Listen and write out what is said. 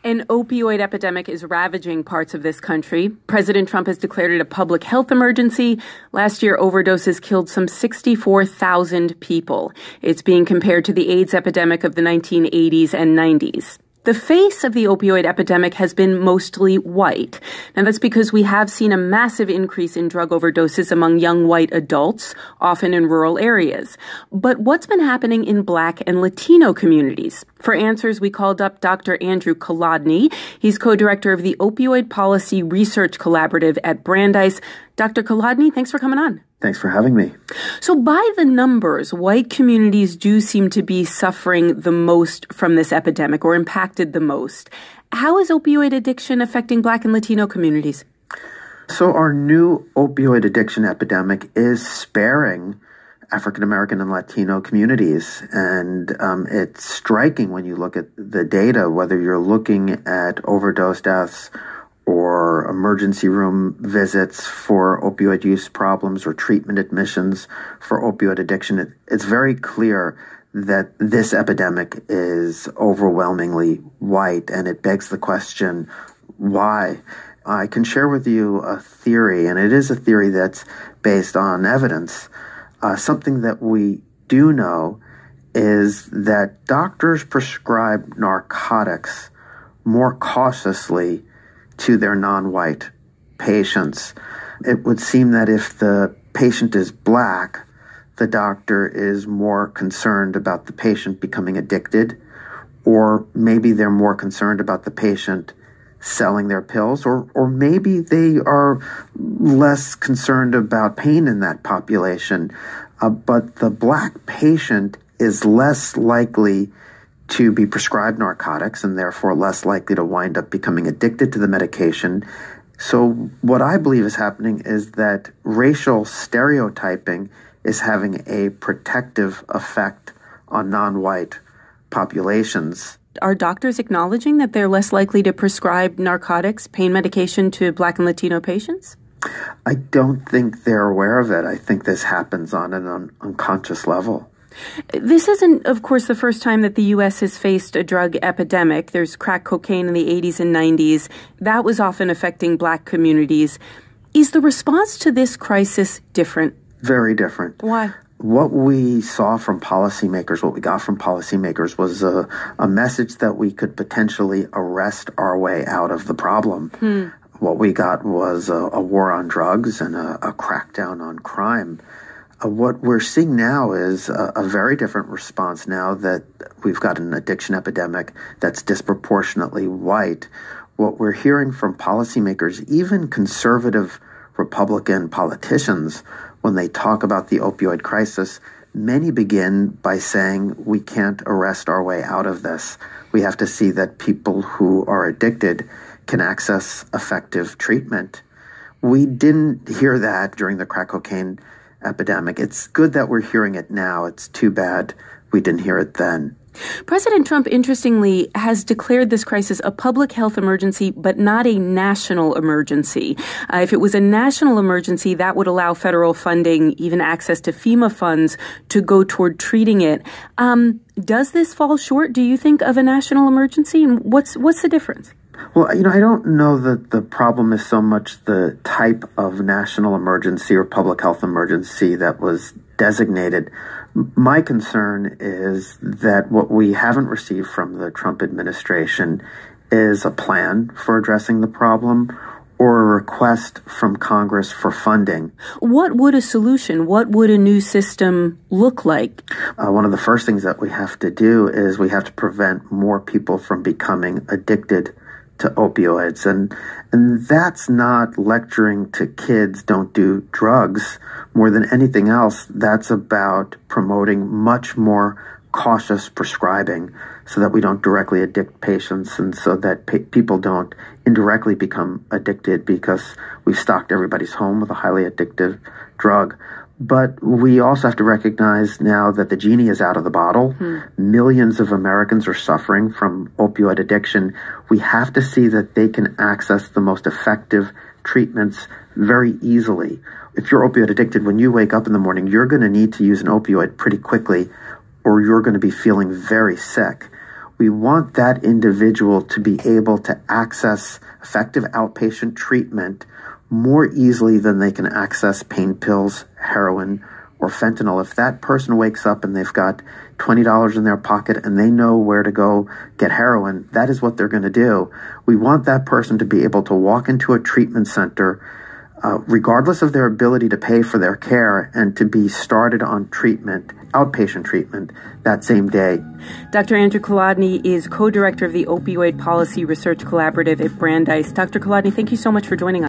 An opioid epidemic is ravaging parts of this country. President Trump has declared it a public health emergency. Last year, overdoses killed some 64,000 people. It's being compared to the AIDS epidemic of the 1980s and 90s. The face of the opioid epidemic has been mostly white. Now, that's because we have seen a massive increase in drug overdoses among young white adults, often in rural areas. But what's been happening in Black and Latino communities? For answers, we called up Dr. Andrew Kolodny. He's co-director of the Opioid Policy Research Collaborative at Brandeis. Dr. Kolodny, thanks for coming on. Thanks for having me. So by the numbers, white communities do seem to be suffering the most from this epidemic or impacted the most. How is opioid addiction affecting Black and Latino communities? So our new opioid addiction epidemic is sparing African American and Latino communities. And it's striking when you look at the data, whether you're looking at overdose deaths or emergency room visits for opioid use problems or treatment admissions for opioid addiction. It's very clear that this epidemic is overwhelmingly white, and it begs the question, why? I can share with you a theory, and it is a theory that's based on evidence. Something that we do know is that doctors prescribe narcotics more cautiously to their non-white patients. It would seem that if the patient is Black, the doctor is more concerned about the patient becoming addicted, or maybe they're more concerned about the patient selling their pills, or maybe they are less concerned about pain in that population. But the Black patient is less likely to be prescribed narcotics and therefore less likely to wind up becoming addicted to the medication. So what I believe is happening is that racial stereotyping is having a protective effect on non-white populations. Are doctors acknowledging that they're less likely to prescribe narcotics, pain medication to Black and Latino patients? I don't think they're aware of it. I think this happens on an unconscious level. This isn't, of course, the first time that the U.S. has faced a drug epidemic. There's crack cocaine in the 80s and 90s. That was often affecting Black communities. Is the response to this crisis different? Very different. Why? What we saw from policymakers, what we got from policymakers was a message that we could potentially arrest our way out of the problem. What we got was a war on drugs and a crackdown on crime. What we're seeing now is a very different response now that we've got an addiction epidemic that's disproportionately white. What we're hearing from policymakers, even conservative Republican politicians, when they talk about the opioid crisis, many begin by saying we can't arrest our way out of this. We have to see that people who are addicted can access effective treatment. We didn't hear that during the crack cocaine epidemic. It's good that we're hearing it now. It's too bad we didn't hear it then. President Trump, interestingly, has declared this crisis a public health emergency, but not a national emergency. If it was a national emergency, that would allow federal funding, even access to FEMA funds, to go toward treating it. Does this fall short, do you think, of a national emergency? And what's the difference? Well, I don't know that the problem is so much the type of national emergency or public health emergency that was designated. My concern is that what we haven't received from the Trump administration is a plan for addressing the problem or a request from Congress for funding. What would a solution, what would a new system look like? One of the first things that we have to do is we have to prevent more people from becoming addicted to opioids. And that's not lecturing to kids don't do drugs. More than anything else, that's about promoting much more cautious prescribing so that we don't directly addict patients and so that people don't indirectly become addicted because we've stocked everybody's home with a highly addictive drug. But we also have to recognize now that the genie is out of the bottle. Millions of Americans are suffering from opioid addiction. We have to see that they can access the most effective treatments very easily. If you're opioid addicted, when you wake up in the morning, you're going to need to use an opioid pretty quickly, or you're going to be feeling very sick. We want that individual to be able to access effective outpatient treatment more easily than they can access pain pills, heroin, or fentanyl. If that person wakes up and they've got $20 in their pocket and they know where to go get heroin, that is what they're going to do. We want that person to be able to walk into a treatment center, regardless of their ability to pay for their care, and to be started on treatment, outpatient treatment, that same day. Dr. Andrew Kolodny is co-director of the Opioid Policy Research Collaborative at Brandeis. Dr. Kolodny, thank you so much for joining us.